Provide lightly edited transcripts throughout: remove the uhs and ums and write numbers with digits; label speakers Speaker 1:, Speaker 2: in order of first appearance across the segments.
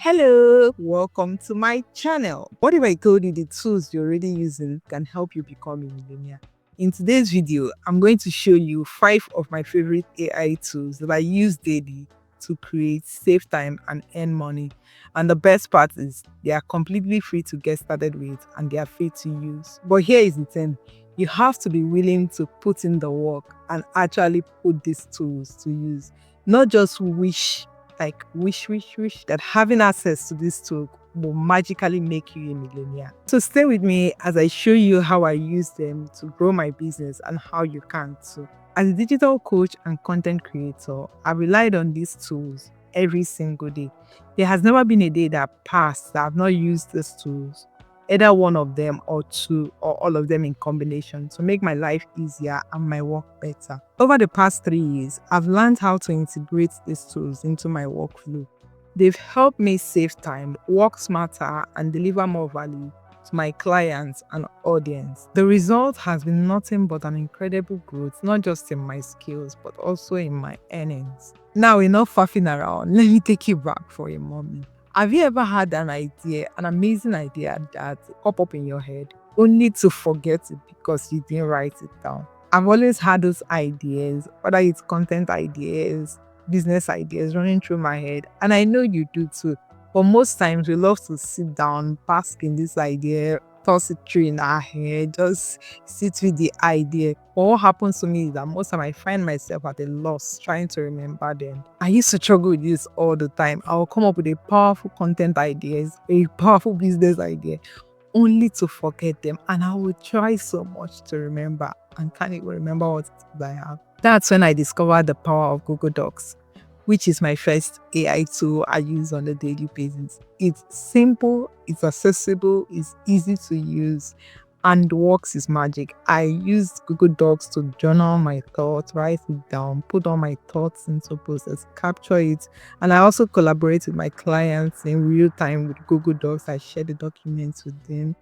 Speaker 1: Hello, welcome to my channel. What if I told you the tools you're already using can help you become a millionaire? In today's video, I'm going to show you 5 of my favorite AI tools that I use daily to create, save time, and earn money. And the best part is they are completely free to get started with and they are free to use. But here is the thing, you have to be willing to put in the work and actually put these tools to use, not just wish that having access to this tool will magically make you a millionaire. So stay with me as I show you how I use them to grow my business and how you can too. As a digital coach and content creator, I relied on these tools every single day. There has never been a day that passed that I've not used these tools, either one of them or two or all of them in combination, to make my life easier and my work better. Over the past 3 years, I've learned how to integrate these tools into my workflow. They've helped me save time, work smarter, and deliver more value to my clients and audience. The result has been nothing but an incredible growth, not just in my skills, but also in my earnings. Now, enough faffing around. Let me take you back for a moment. Have you ever had an idea, an amazing idea that pop up in your head, only to forget it because you didn't write it down? I've always had those ideas, whether it's content ideas, business ideas running through my head, and I know you do too. But most times we love to sit down, bask in this idea, toss it through in our head, just sit with the idea. But what happens to me is that most time I find myself at a loss trying to remember them. I used to struggle with this all the time. I'll come up with a powerful content ideas, a powerful business idea, only to forget them. And I would try so much to remember and can't even remember what I have. That's when I discovered the power of Google Docs, which is my first AI tool I use on a daily basis. It's simple, it's accessible, it's easy to use, and works is magic. I use Google Docs to journal my thoughts, write it down, put all my thoughts into process, capture it, and I also collaborate with my clients in real time with Google Docs. I share the documents with them.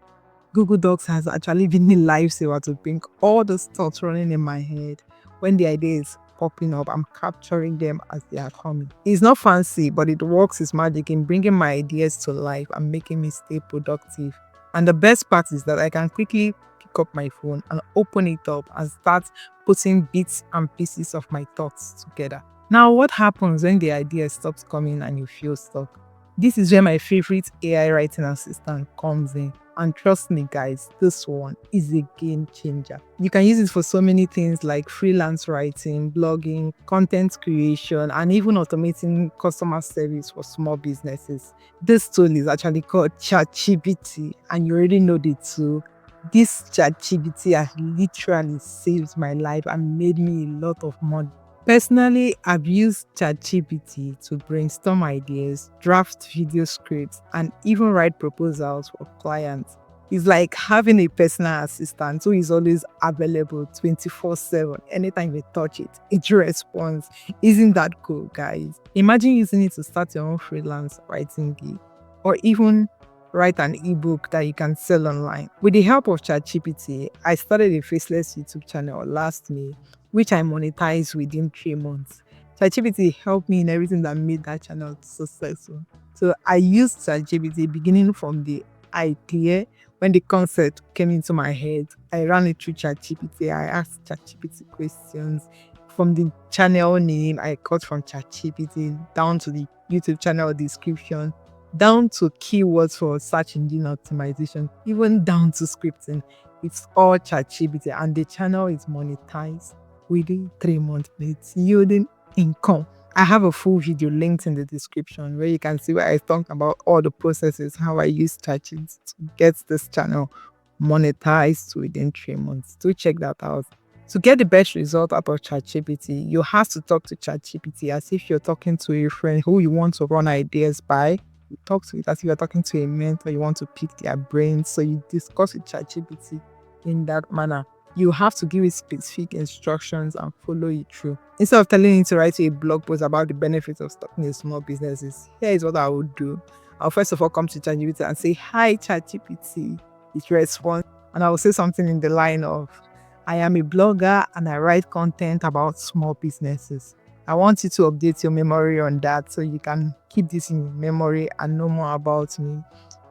Speaker 1: Google Docs has actually been a lifesaver to bring all those thoughts running in my head. When the idea is popping up, I'm capturing them as they are coming. It's not fancy, but it works its magic in bringing my ideas to life and making me stay productive. And the best part is that I can quickly pick up my phone and open it up and start putting bits and pieces of my thoughts together. Now, what happens when the idea stops coming and you feel stuck? This is where my favorite AI writing assistant comes in. And trust me, guys, this one is a game changer. You can use it for so many things like freelance writing, blogging, content creation, and even automating customer service for small businesses. This tool is actually called ChatGPT, and you already know the tool. This ChatGPT has literally saved my life and made me a lot of money. Personally, I've used ChatGPT to brainstorm ideas, draft video scripts, and even write proposals for clients. It's like having a personal assistant who is always available 24/7. Anytime you touch it, it responds. Isn't that cool, guys? Imagine using it to start your own freelance writing gig, or even write an ebook that you can sell online. With the help of ChatGPT, I started a Faceless YouTube channel last May, which I monetized within 3 months. ChatGPT helped me in everything that made that channel successful. So I used ChatGPT beginning from the idea. When the concept came into my head, I ran it through ChatGPT. I asked ChatGPT questions. From the channel name, I cut from ChatGPT down to the YouTube channel description, down to keywords for search engine optimization, even down to scripting. It's all ChatGPT, and the channel is monetized within 3 months. It's yielding income. I have a full video linked in the description where you can see where I talked about all the processes, how I use ChatGPT to get this channel monetized within 3 months. Do check that out. To get the best result out of ChatGPT, you have to talk to ChatGPT as if you're talking to a friend who you want to run ideas by. You talk to it as if you're talking to a mentor, you want to pick their brains. So you discuss with ChatGPT in that manner. You have to give it specific instructions and follow it through. Instead of telling it to write a blog post about the benefits of starting a small business, here is what I would do. I'll first of all come to ChatGPT and say, "Hi ChatGPT." It responds, and I will say something in the line of, "I am a blogger and I write content about small businesses. I want you to update your memory on that so you can keep this in your memory and know more about me.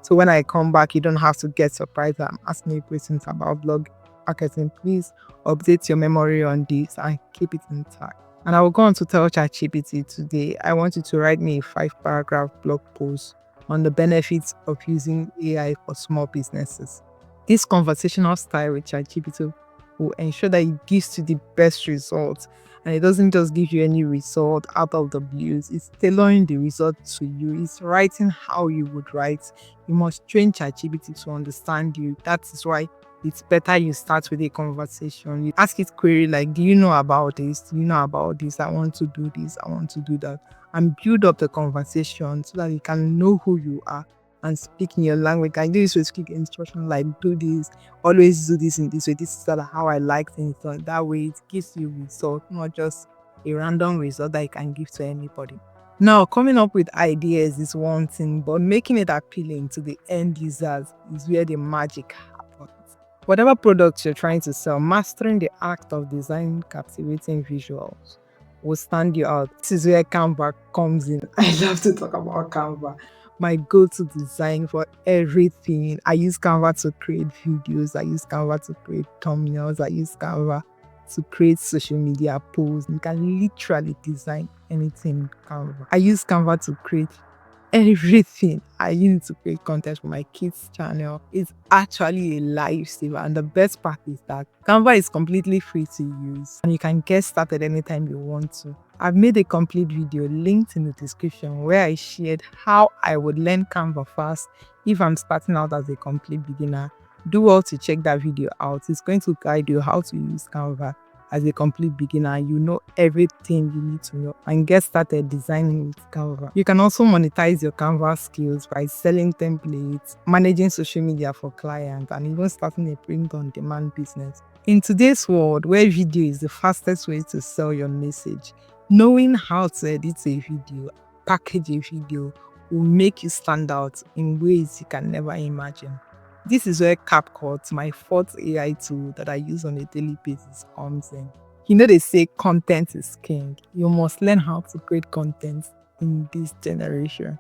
Speaker 1: So when I come back, you don't have to get surprised that I'm asking you questions about blog marketing. Please update your memory on this and keep it intact. And I will go on to tell ChatGPT today, I want you to write me a 5-paragraph blog post on the benefits of using AI for small businesses. This conversational style with ChatGPT will ensure that it gives you the best results, and it doesn't just give you any result out of the blues. It's tailoring the result to you. It's writing how you would write. You must train ChatGPT to understand you. That is why it's better you start with a conversation. You ask it query like, do you know about this? Do you know about this? I want to do this. I want to do that. And build up the conversation so that it can know who you are and speak in your language. I do this with quick instruction like, do this, always do this in this way. This is sort of how I like things done. That way it gives you result, not just a random result that you can give to anybody. Now, coming up with ideas is one thing, but making it appealing to the end users is where the magic happens. Whatever products you're trying to sell, mastering the act of designing captivating visuals will stand you out. This is where Canva comes in. I love to talk about Canva. My go-to design for everything. I use Canva to create videos. I use Canva to create thumbnails. I use Canva to create social media posts. You can literally design anything in Canva. I use Canva to create everything. I use it to create content for my kids' channel. It's actually a lifesaver, and the best part is that Canva is completely free to use and you can get started anytime you want to. I've made a complete video linked in the description where I shared how I would learn Canva fast if I'm starting out as a complete beginner. Do well to check that video out. It's going to guide you how to use Canva as a complete beginner. You know everything you need to know and get started designing with Canva. You can also monetize your Canva skills by selling templates, managing social media for clients, and even starting a print-on-demand business. In today's world, where video is the fastest way to sell your message, knowing how to edit a video, package a video, will make you stand out in ways you can never imagine. This is where CapCut, my fourth AI tool that I use on a daily basis, comes in. You know they say content is king. You must learn how to create content in this generation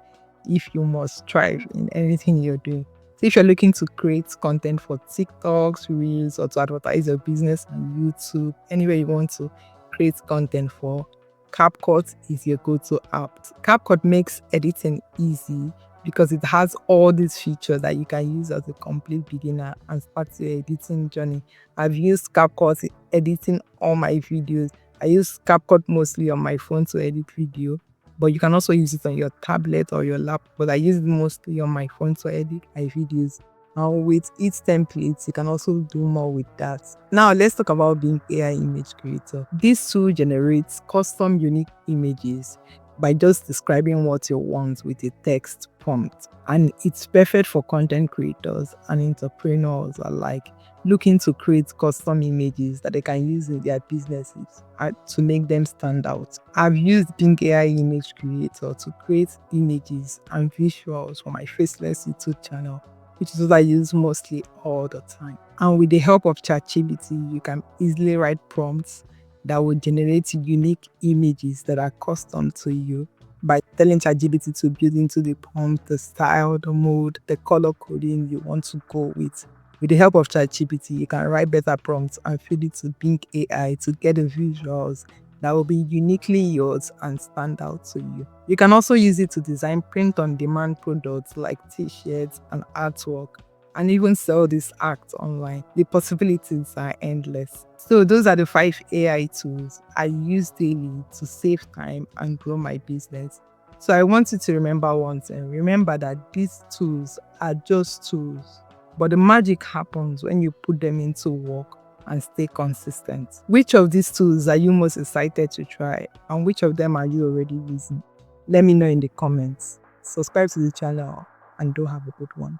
Speaker 1: if you must thrive in anything you're doing. So if you're looking to create content for TikToks, Reels, or to advertise your business on YouTube, anywhere you want to create content for, CapCut is your go-to app. CapCut makes editing easy because it has all these features that you can use as a complete beginner and start your editing journey. I've used CapCut editing all my videos. I use CapCut mostly on my phone to edit video, but you can also use it on your tablet or your laptop. But I use it mostly on my phone to edit my videos. And with each template, you can also do more with that. Now, let's talk about being AI image creator. This tool generates custom unique images by just describing what you want with a text prompt. And it's perfect for content creators and entrepreneurs alike looking to create custom images that they can use in their businesses to make them stand out. I've used Bing AI Image Creator to create images and visuals for my Faceless YouTube channel, which is what I use mostly all the time. And with the help of ChatGPT, you can easily write prompts that will generate unique images that are custom to you by telling ChatGPT to build into the prompt the style, the mood, the color coding you want to go with. With the help of ChatGPT, you can write better prompts and feed it to Bing AI to get the visuals that will be uniquely yours and stand out to you. You can also use it to design print-on-demand products like t-shirts and artwork, and even sell this art online. The possibilities are endless. So those are the 5 AI tools I use daily to save time and grow my business. So I want you to remember one thing. Remember that these tools are just tools, but the magic happens when you put them into work and stay consistent. Which of these tools are you most excited to try, and which of them are you already using? Let me know in the comments. Subscribe to the channel and do have a good one.